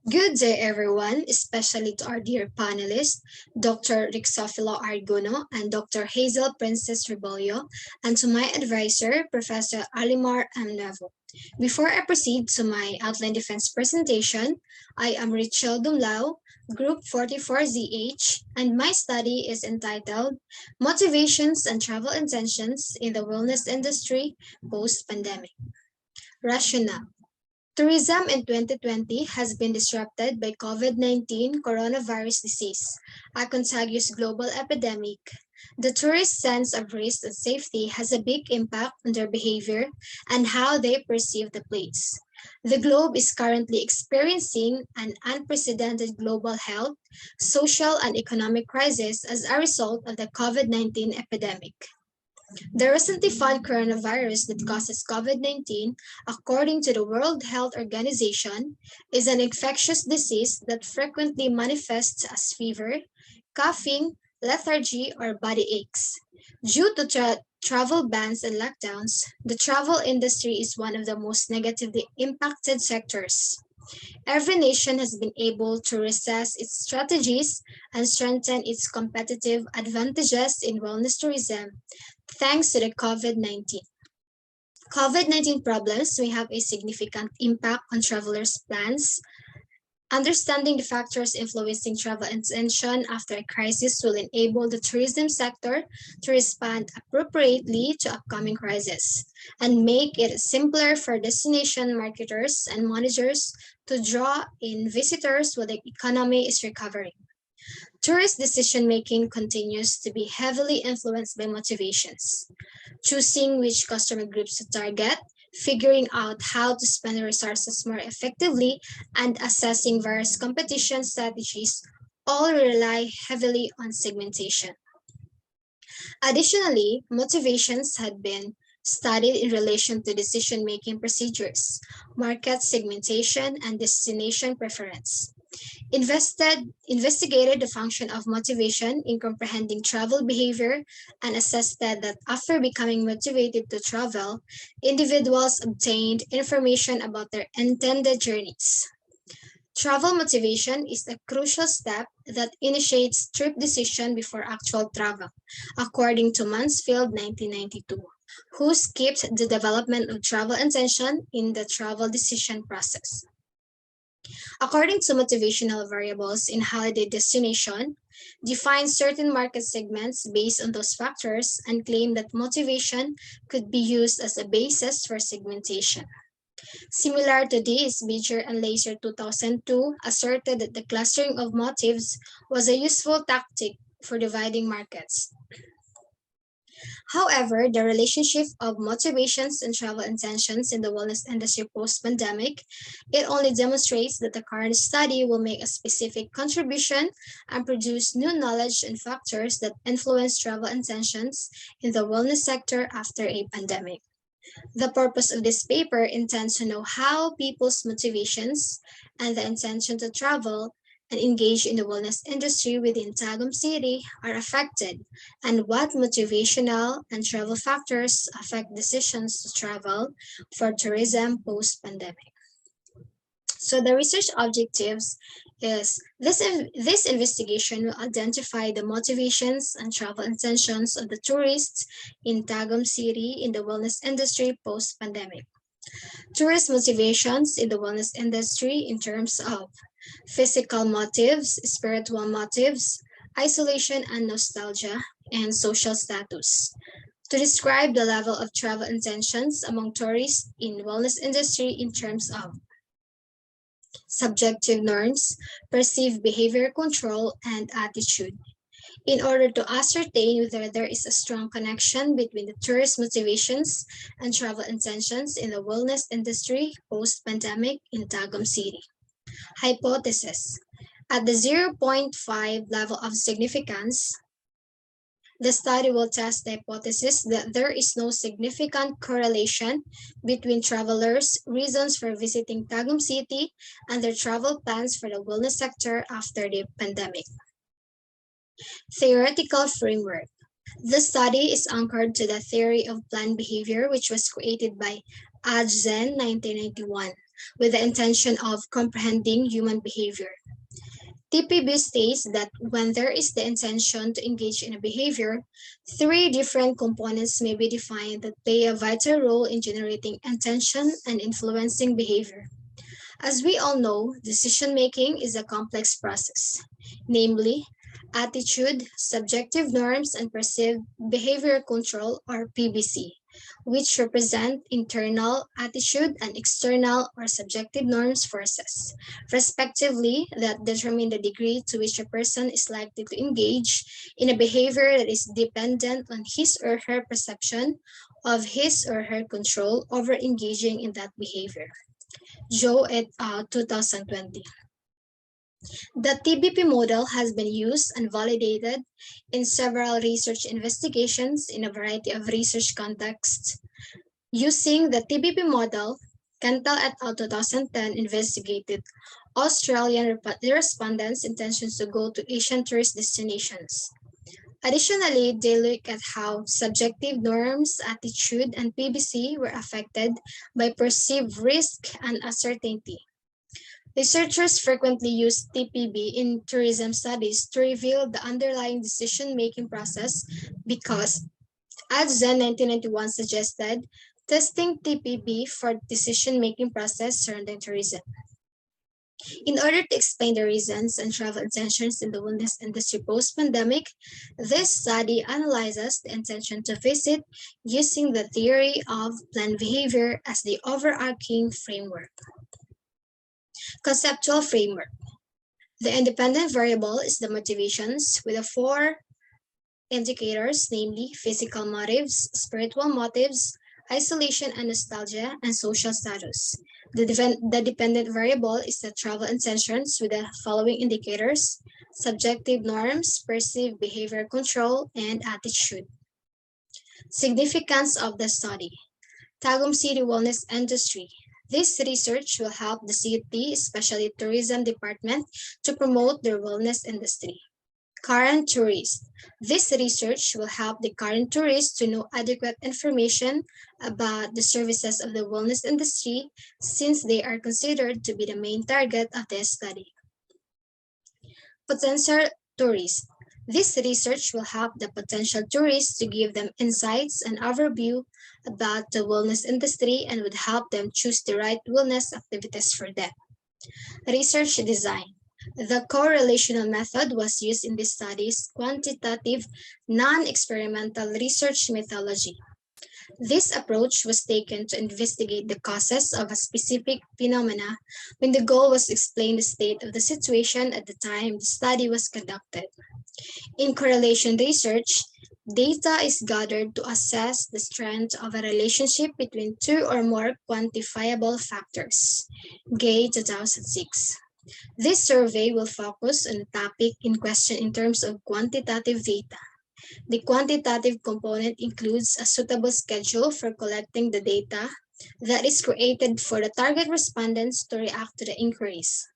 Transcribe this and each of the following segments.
Good day, everyone, especially to our dear panelists, Dr. Rixofilo Arguno and Dr. Hazel Princess Rebolio, and to my advisor, Professor Alimar M. Nevo. Before I proceed to my outline defense presentation, I am Richelle Dumlao, Group 44ZH, and my study is entitled Motivations and Travel Intentions in the Wellness Industry Post-Pandemic. Rationale. Tourism in 2020 has been disrupted by COVID-19 coronavirus disease, a contagious global epidemic. The tourist sense of risk and safety has a big impact on their behavior and how they perceive the place. The globe is currently experiencing an unprecedented global health, social, and economic crisis as a result of the COVID-19 epidemic. The recently found coronavirus that causes COVID-19, according to the World Health Organization, is an infectious disease that frequently manifests as fever, coughing, lethargy, or body aches. Due to travel bans and lockdowns, the travel industry is one of the most negatively impacted sectors. Every nation has been able to reassess its strategies and strengthen its competitive advantages in wellness tourism thanks to the COVID-19 problems may have a significant impact on travelers' plans. Understanding the factors influencing travel intention after a crisis will enable the tourism sector to respond appropriately to upcoming crises and make it simpler for destination marketers and managers to draw in visitors while the economy is recovering. Tourist decision-making continues to be heavily influenced by motivations. Choosing which customer groups to target, figuring out how to spend resources more effectively, and assessing various competition strategies all rely heavily on segmentation. Additionally, motivations had been studied in relation to decision-making procedures, market segmentation, and destination preference. Investigated the function of motivation in comprehending travel behavior and assessed that after becoming motivated to travel, individuals obtained information about their intended journeys. Travel motivation is a crucial step that initiates trip decision before actual travel, according to Mansfield 1992, who skipped the development of travel intention in the travel decision process. According to motivational variables in holiday destination, define certain market segments based on those factors and claim that motivation could be used as a basis for segmentation. Similar to this, Beecher and Laser 2002 asserted that the clustering of motives was a useful tactic for dividing markets. However, the relationship of motivations and travel intentions in the wellness industry post-pandemic, it only demonstrates that the current study will make a specific contribution and produce new knowledge and factors that influence travel intentions in the wellness sector after a pandemic. The purpose of this paper intends to know how people's motivations and the intention to travel and engage in the wellness industry within Tagum City are affected, and what motivational and travel factors affect decisions to travel for tourism post-pandemic. So the research objectives is this investigation will identify the motivations and travel intentions of the tourists in Tagum City in the wellness industry post-pandemic. Tourist motivations in the wellness industry in terms of physical motives, spiritual motives, isolation and nostalgia, and social status. To describe the level of travel intentions among tourists in wellness industry in terms of subjective norms, perceived behavior control, and attitude. In order to ascertain whether there is a strong connection between the tourist motivations and travel intentions in the wellness industry post-pandemic in Tagum City. Hypothesis. At the zero point 0.5 level of significance, the study will test the hypothesis that there is no significant correlation between travelers' reasons for visiting Tagum City and their travel plans for the wellness sector after the pandemic. Theoretical framework. The study is anchored to the theory of planned behavior, which was created by Ajzen 1991. with the intention of comprehending human behavior. TPB states that when there is the intention to engage in a behavior, three different components may be defined that play a vital role in generating intention and influencing behavior. As we all know, decision-making is a complex process, namely, attitude, subjective norms, and perceived behavior control, or PBC, which represent internal attitude and external or subjective norms forces, respectively, that determine the degree to which a person is likely to engage in a behavior that is dependent on his or her perception of his or her control over engaging in that behavior. Zhou et al. 2020. The TBP model has been used and validated in several research investigations in a variety of research contexts. Using the TBP model, Cantal et al. 2010 investigated Australian respondents' intentions to go to Asian tourist destinations. Additionally, they look at how subjective norms, attitude, and PBC were affected by perceived risk and uncertainty. Researchers frequently use TPB in tourism studies to reveal the underlying decision-making process because, as Zen 1991 suggested, testing TPB for decision-making process surrounding tourism. In order to explain the reasons and travel intentions in the wellness industry post-pandemic, this study analyzes the intention to visit using the theory of planned behavior as the overarching framework. Conceptual framework. The independent variable is the motivations with the four indicators, namely physical motives, spiritual motives, isolation and nostalgia, and social status. The dependent variable is the travel intentions with the following indicators: subjective norms, perceived behavior control, and attitude. Significance of the study. Tagum City Wellness Industry. This research will help the city, especially tourism department, to promote their wellness industry. Current tourists. This research will help the current tourists to know adequate information about the services of the wellness industry since they are considered to be the main target of this study. Potential tourists. This research will help the potential tourists to give them insights and overview about the wellness industry and would help them choose the right wellness activities for them. Research design. The correlational method was used in this study's quantitative, non-experimental research methodology. This approach was taken to investigate the causes of a specific phenomena when the goal was to explain the state of the situation at the time the study was conducted. In correlation research, data is gathered to assess the strength of a relationship between two or more quantifiable factors. Gay 2006. This survey will focus on the topic in question in terms of quantitative data. The quantitative component includes a suitable schedule for collecting the data that is created for the target respondents to react to the inquiries.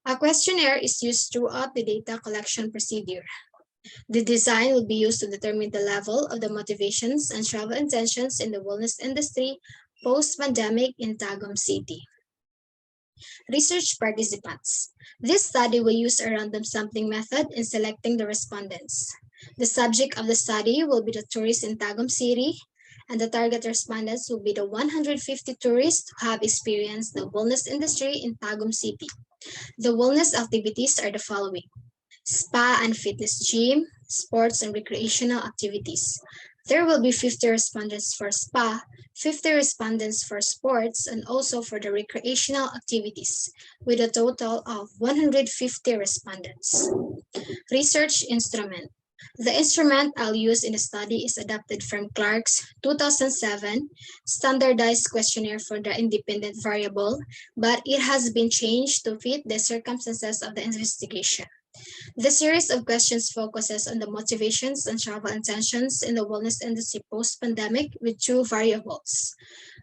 A questionnaire is used throughout the data collection procedure. The design will be used to determine the level of the motivations and travel intentions in the wellness industry post-pandemic in Tagum City. Research participants. This study will use a random sampling method in selecting the respondents. The subject of the study will be the tourists in Tagum City, and the target respondents will be the 150 tourists who have experienced the wellness industry in Tagum City. The wellness activities are the following: spa and fitness gym, sports and recreational activities. There will be 50 respondents for spa, 50 respondents for sports, and also for the recreational activities, with a total of 150 respondents. Research instrument. The instrument I'll use in the study is adapted from Clark's 2007 standardized questionnaire for the independent variable, but it has been changed to fit the circumstances of the investigation. The series of questions focuses on the motivations and travel intentions in the wellness industry post-pandemic with two variables.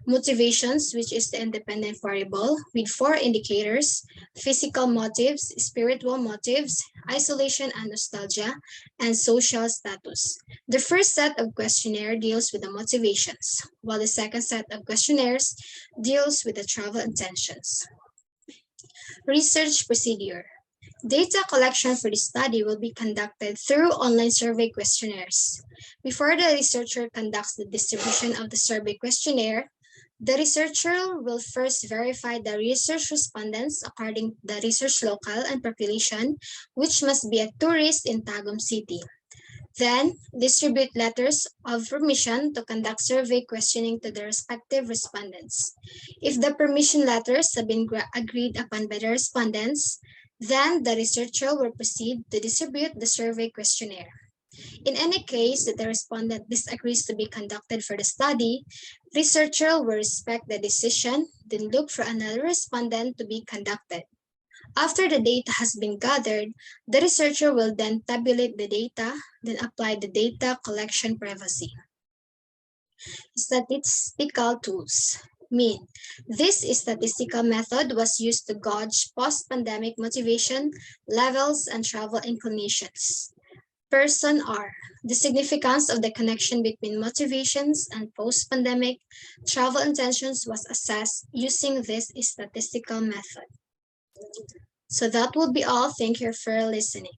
Motivations, which is the independent variable with four indicators: physical motives, spiritual motives, isolation and nostalgia, and social status. The first set of questionnaire deals with the motivations, while the second set of questionnaires deals with the travel intentions. Research procedure. Data collection for the study will be conducted through online survey questionnaires. Before the researcher conducts the distribution of the survey questionnaire, the researcher will first verify the research respondents according to the research locale and population, which must be a tourist in Tagum City. Then, distribute letters of permission to conduct survey questioning to the respective respondents. If the permission letters have been agreed upon by the respondents, then the researcher will proceed to distribute the survey questionnaire. In any case that the respondent disagrees to be conducted for the study, researcher will respect the decision, then look for another respondent to be conducted. After the data has been gathered, the researcher will then tabulate the data, then apply the data collection privacy. Statistical tools. Mean. This statistical method was used to gauge post-pandemic motivation levels and travel inclinations. Person R. The significance of the connection between motivations and post-pandemic travel intentions was assessed using this statistical method. So that will be all. Thank you for listening.